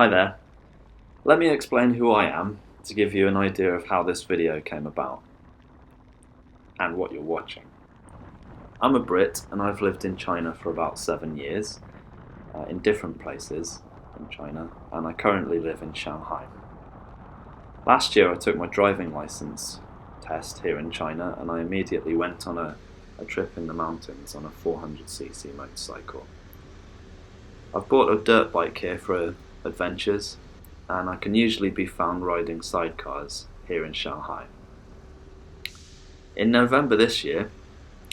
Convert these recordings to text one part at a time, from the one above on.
Hi there. Let me explain who I am to give you an idea of how this video came about and what you're watching. I'm a Brit and I've lived in China for about 7 years, in different places in China, and I currently live in Shanghai. Last year I took my driving license test here in China and I immediately went on a trip in the mountains on a 400cc motorcycle. I've bought a dirt bike here for adventures, and I can usually be found riding sidecars here in Shanghai. In November this year,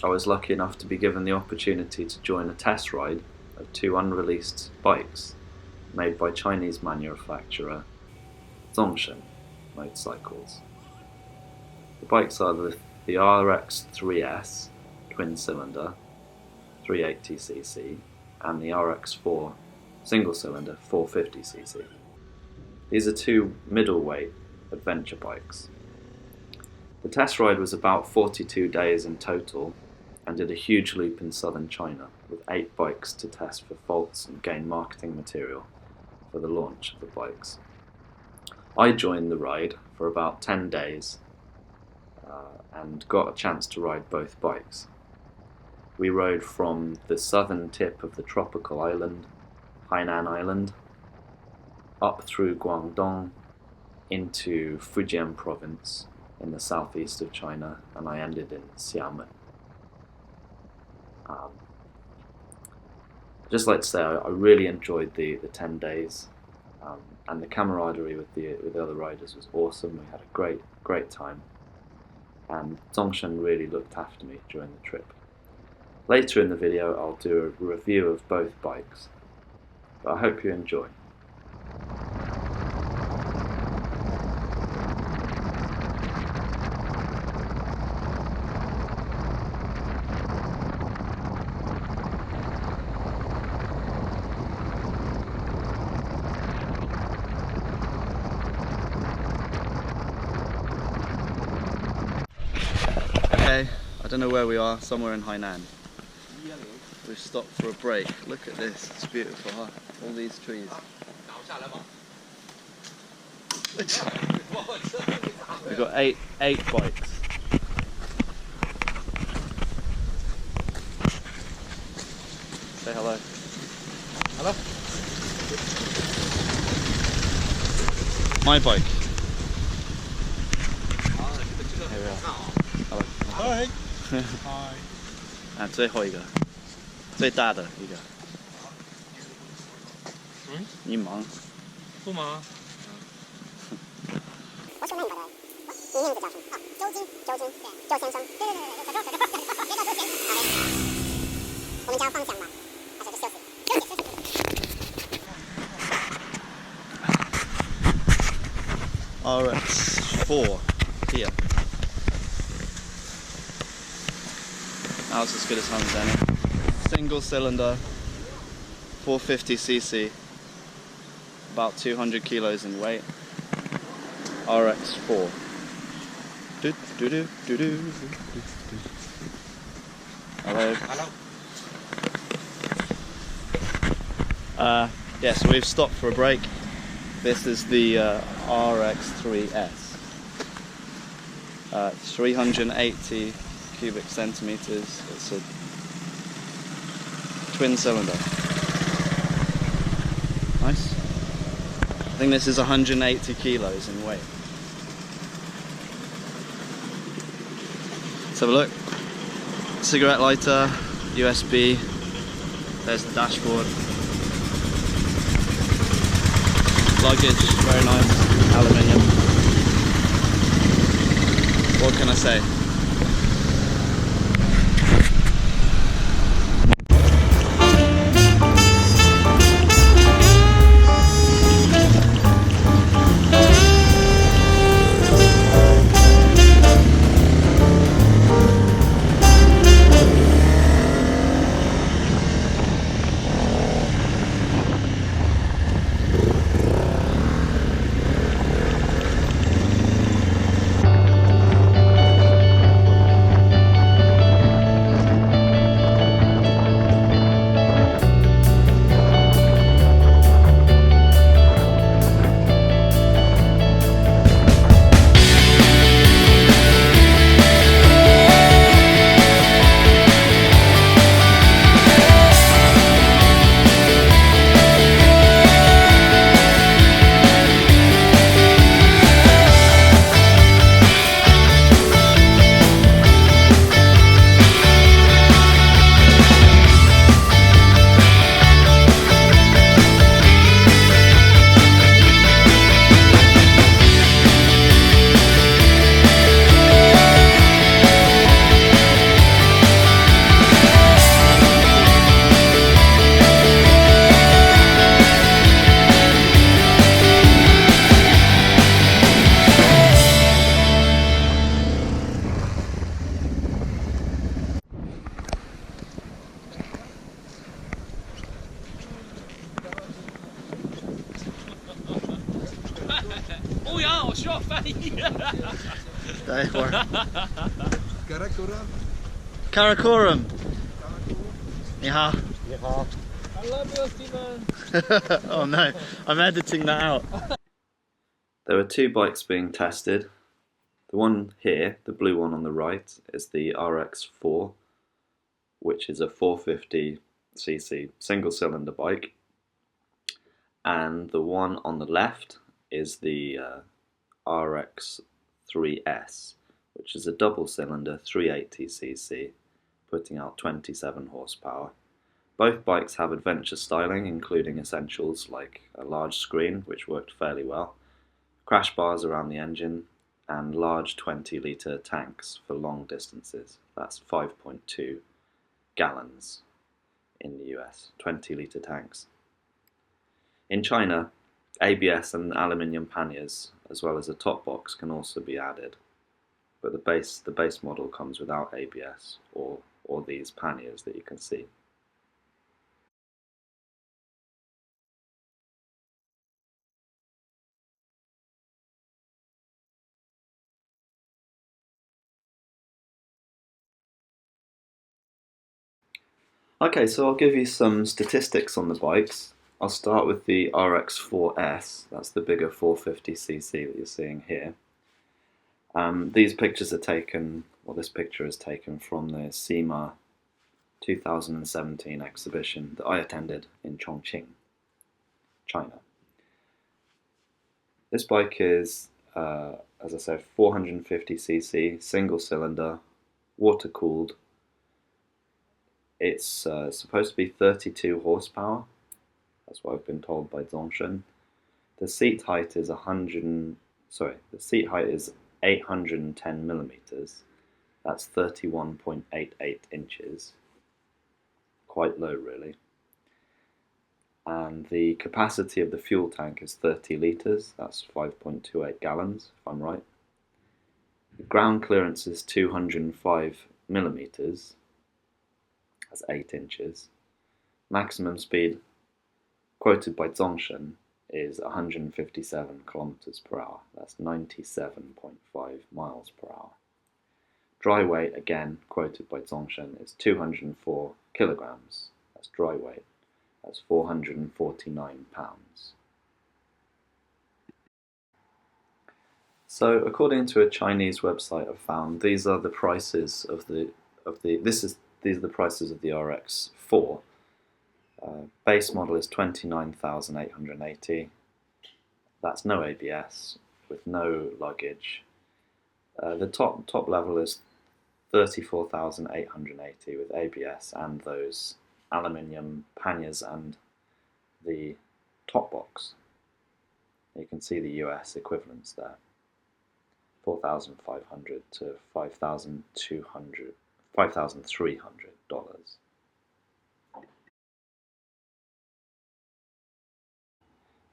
I was lucky enough to be given the opportunity to join a test ride of 2 unreleased bikes made by Chinese manufacturer Zongshen motorcycles. The bikes are the RX3s twin cylinder 380cc and the RX4 single cylinder 450cc. These are 2 middleweight adventure bikes. The test ride was about 42 days in total and did a huge loop in southern China with 8 bikes to test for faults and gain marketing material for the launch of the bikes. I joined the ride for about 10 days and got a chance to ride both bikes. We rode from the southern tip of the tropical island, Hainan Island, up through Guangdong into Fujian province in the southeast of China, and I ended in Xiamen. I'd just like to say I really enjoyed the 10 days, and the camaraderie with the other riders was awesome. We had a great time, and Zongshen really looked after me during the trip. Later in the video I'll do a review of both bikes, but I hope you enjoy. Okay, I don't know where we are, somewhere in Hainan. We've stopped for a break. Look at this, it's beautiful, huh? All these trees. We've got eight bikes. Say hello. Hello? My bike. Here we are. Hello. Hi. Hi. 最后一个，最大的一个。你忙？不忙。我说那个的，你名字叫什么？啊，周先生。对。别叫周先。我们家方向嘛，还是休息。RX4 here. That was as good as home, Danny. Single cylinder, 450cc, about 200 kilos in weight. RX4. Hello. Yeah, so we've stopped for a break. This is the RX3s. 380 cubic centimeters. It's a twin cylinder. Nice. I think this is 180 kilos in weight. Let's have a look. Cigarette lighter, USB. There's the dashboard. Luggage, very nice, aluminium. What can I say? Karakoram. Karakoram. Ni hao. I love you, Steven. Oh no, I'm editing that out. There are two bikes being tested. The one here, the blue one on the right, is the RX4, which is a 450cc single-cylinder bike. And the one on the left is the RX3s, which is a double-cylinder 380cc, putting out 27 horsepower. Both bikes have adventure styling, including essentials like a large screen, which worked fairly well, crash bars around the engine, and large 20-litre tanks for long distances. That's 5.2 gallons in the US, 20-litre tanks. In China, ABS and aluminium panniers, as well as a top box, can also be added, but the base model comes without ABS or these panniers that you can see. Okay, so I'll give you some statistics on the bikes. I'll start with the RX4s, that's the bigger 450cc that you're seeing here. These pictures are taken, well, this picture is taken from the SEMA 2017 exhibition that I attended in Chongqing, China. This bike is, as I said, 450cc, single cylinder, water cooled. It's supposed to be 32 horsepower. That's what I've been told by Zongshen. The seat height is 810 millimeters. That's 31.88 inches. Quite low, really. And the capacity of the fuel tank is 30 litres. That's 5.28 gallons, if I'm right. The ground clearance is 205 millimeters. That's 8 inches. Maximum speed quoted by Zongshen is 157 kilometers per hour. That's 97.5 miles per hour. Dry weight, again quoted by Zongshen, is 204 kilograms. That's dry weight. That's 449 pounds. So, according to a Chinese website, I've found these are the prices of these are the prices of the RX4. Base model is 29,880. That's no ABS with no luggage. The top level is 34,880 with ABS and those aluminium panniers and the top box. You can see the US equivalents there. $4,500 to $5,300.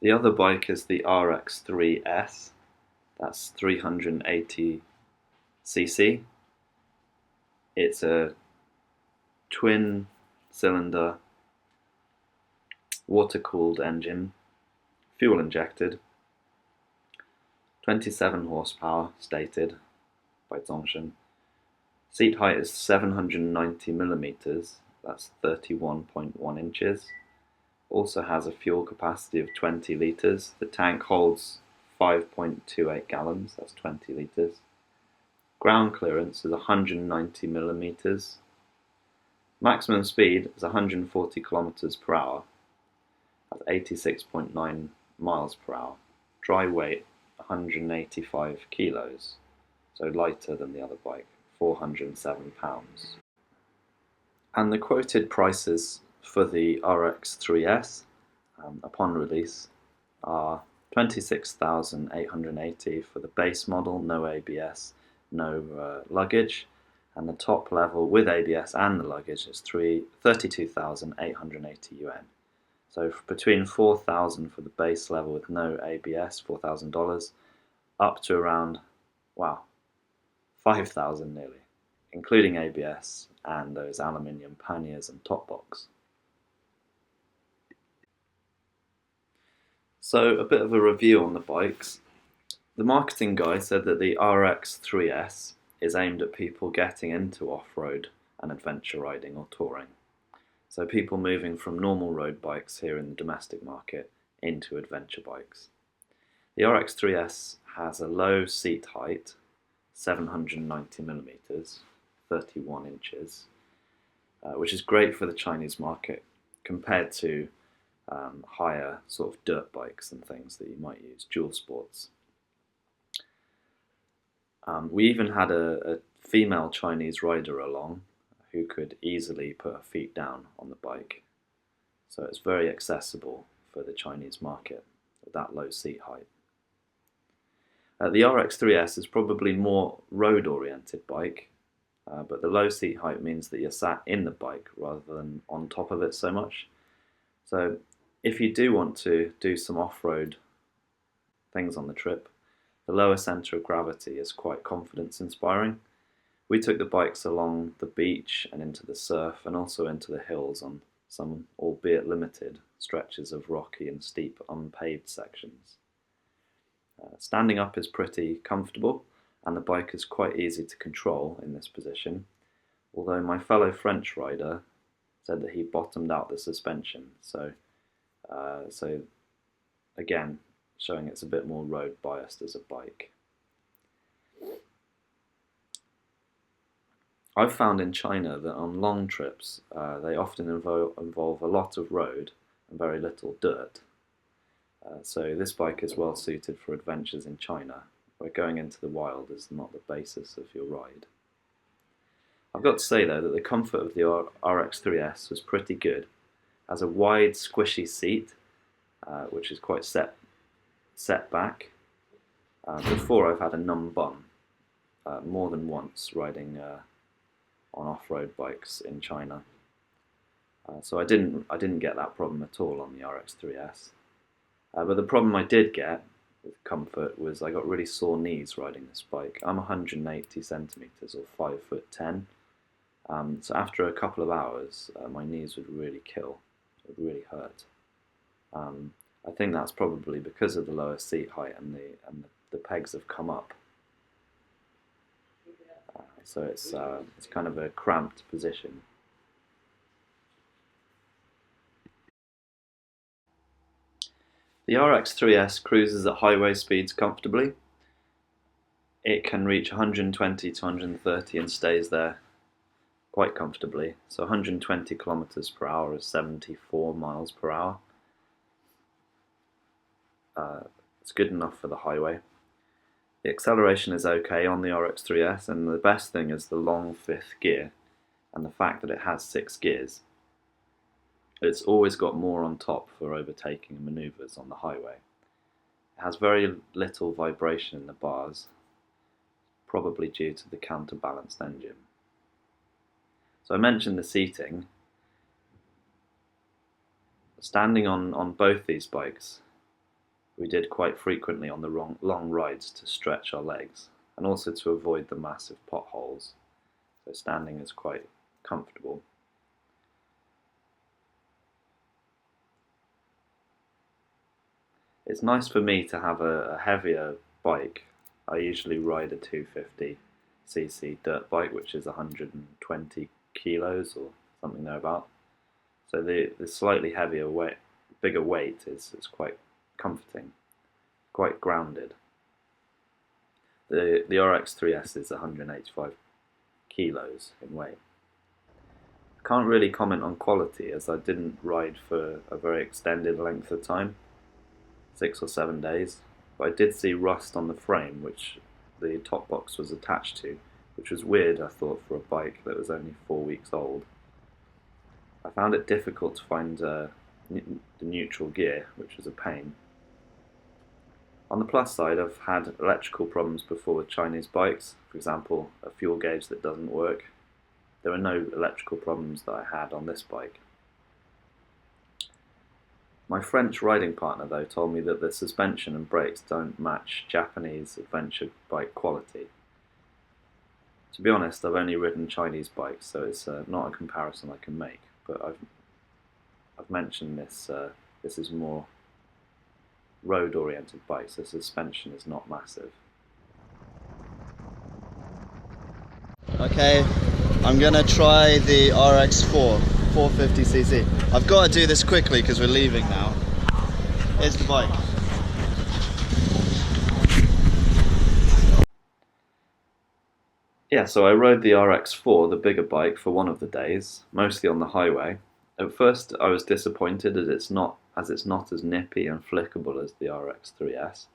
The other bike is the RX3s. That's 380cc. It's a twin cylinder water-cooled engine, fuel injected, 27 horsepower stated by Zongshen. Seat height is 790 millimeters, that's 31.1 inches. Also has a fuel capacity of 20 litres. The tank holds 5.28 gallons, that's 20 litres. Ground clearance is 190 millimeters. Maximum speed is 140 kilometers per hour. That's 86.9 miles per hour. Dry weight 185 kilos, so lighter than the other bike, 407 pounds. And the quoted prices for the RX3s upon release are 26,880 for the base model, no ABS, no luggage, and the top level with ABS and the luggage is 32,880 yuan. So between 4,000 for the base level with no ABS, $4,000, up to around, wow, 5,000 nearly, including ABS and those aluminium panniers and top box. So a bit of a review on the bikes. The marketing guy said that the RX3s is aimed at people getting into off-road and adventure riding or touring. So people moving from normal road bikes here in the domestic market into adventure bikes. The RX3s has a low seat height, 790mm, 31 inches, which is great for the Chinese market compared to higher sort of dirt bikes and things that you might use, dual sports. We even had a female Chinese rider along who could easily put her feet down on the bike. So it's very accessible for the Chinese market with that low seat height. The RX3s is probably more road-oriented bike, but the low seat height means that you're sat in the bike rather than on top of it so much. So if you do want to do some off-road things on the trip, the lower centre of gravity is quite confidence-inspiring. We took the bikes along the beach and into the surf and also into the hills on some, albeit limited, stretches of rocky and steep unpaved sections. Standing up is pretty comfortable and the bike is quite easy to control in this position, although my fellow French rider said that he bottomed out the suspension, so again, showing it's a bit more road biased as a bike. I've found in China that on long trips they often involve a lot of road and very little dirt. So this bike is well suited for adventures in China, where going into the wild is not the basis of your ride. I've got to say though that the comfort of the RX3s was pretty good. It has a wide squishy seat, which is quite set back. Before I've had a numb bum more than once riding on off-road bikes in China. So I didn't get that problem at all on the RX3s. But the problem I did get with comfort was I got really sore knees riding this bike. I'm 180 centimeters or 5'10". So after a couple of hours, my knees would really kill. It would really hurt. I think that's probably because of the lower seat height and the pegs have come up. So it's kind of a cramped position. The RX3s cruises at highway speeds comfortably. It can reach 120 to 130 and stays there quite comfortably. So 120 kilometers per hour is 74 miles per hour. It's good enough for the highway. The acceleration is okay on the RX3s, and the best thing is the long fifth gear and the fact that it has 6 gears. It's always got more on top for overtaking manoeuvres on the highway. It has very little vibration in the bars, probably due to the counterbalanced engine. So I mentioned the seating. Standing on both these bikes, we did quite frequently on the long rides to stretch our legs and also to avoid the massive potholes. So standing is quite comfortable. It's nice for me to have a heavier bike. I usually ride a 250cc dirt bike, which is 120 kilos or something thereabout. So the slightly heavier weight, bigger weight is quite comforting, quite grounded. The RX3s is 185 kilos in weight. I can't really comment on quality as I didn't ride for a very extended length of time, 6 or 7 days, but I did see rust on the frame which the top box was attached to, which was weird I thought for a bike that was only 4 weeks old. I found it difficult to find the neutral gear, which was a pain. On the plus side, I've had electrical problems before with Chinese bikes, for example a fuel gauge that doesn't work. There are no electrical problems that I had on this bike. My French riding partner though told me that the suspension and brakes don't match Japanese adventure bike quality. To be honest, I've only ridden Chinese bikes, so it's not a comparison I can make, but I've mentioned this, this is more road-oriented bikes. The suspension is not massive. Okay, I'm gonna try the RX4 450cc. I've got to do this quickly because we're leaving now. Here's the bike. Yeah, so I rode the RX4, the bigger bike, for one of the days, mostly on the highway. At first I was disappointed as it's not as nippy and flickable as the RX3s.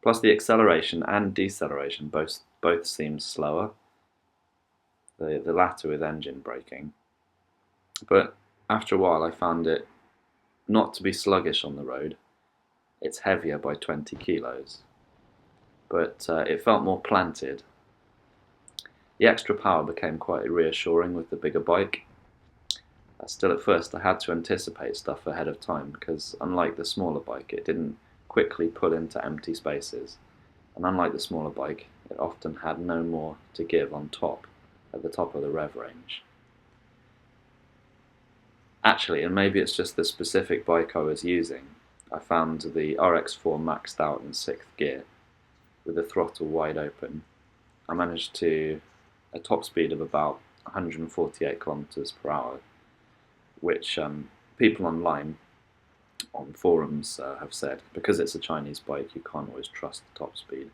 Plus the acceleration and deceleration both seemed slower, the latter with engine braking. But after a while I found it not to be sluggish on the road. It's heavier by 20 kilos, but it felt more planted. The extra power became quite reassuring with the bigger bike. Still at first I had to anticipate stuff ahead of time because unlike the smaller bike it didn't quickly pull into empty spaces, and unlike the smaller bike it often had no more to give on top at the top of the rev range. Actually, and maybe it's just the specific bike I was using, I found the RX4 maxed out in 6th gear with the throttle wide open. I managed to a top speed of about 148 kilometers per hour, which people online on forums have said, because it's a Chinese bike you can't always trust the top speed,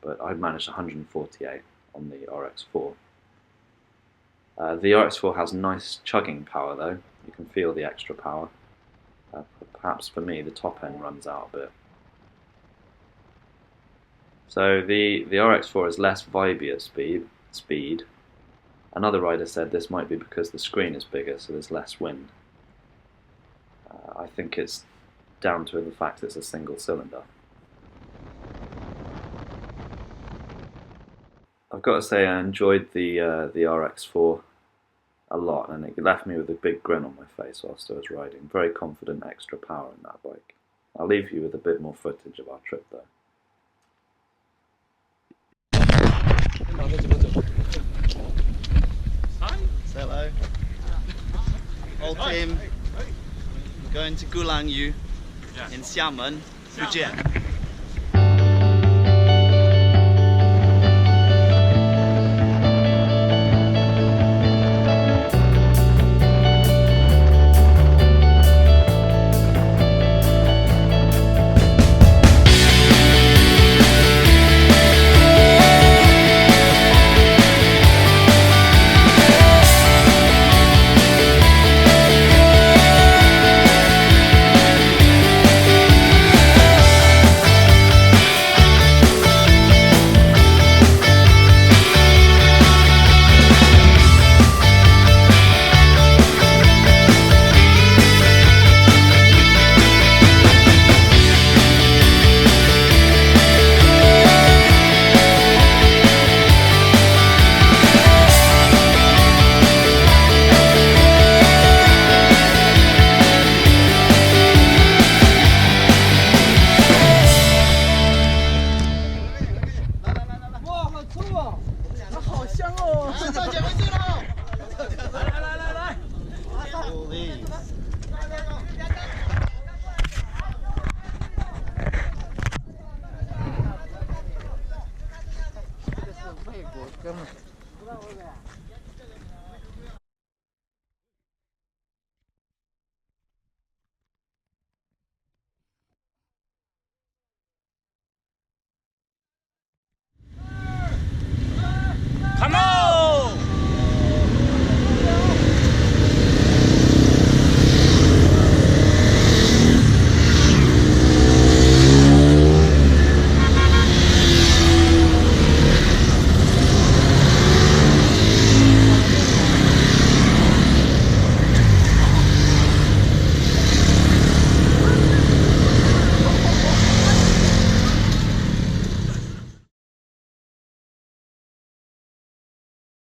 but I managed 148 on the RX4. The RX4 has nice chugging power though, you can feel the extra power. Perhaps for me the top end runs out a bit. So the RX4 is less vibey at speed. Another rider said this might be because the screen is bigger, so there's less wind. I think it's down to the fact it's a single cylinder. I've got to say I enjoyed the RX4 a lot, and it left me with a big grin on my face whilst I was riding. Very confident extra power in that bike. I'll leave you with a bit more footage of our trip though. Say hello. Whole team going to Gulangyu in Xiamen, Fujian.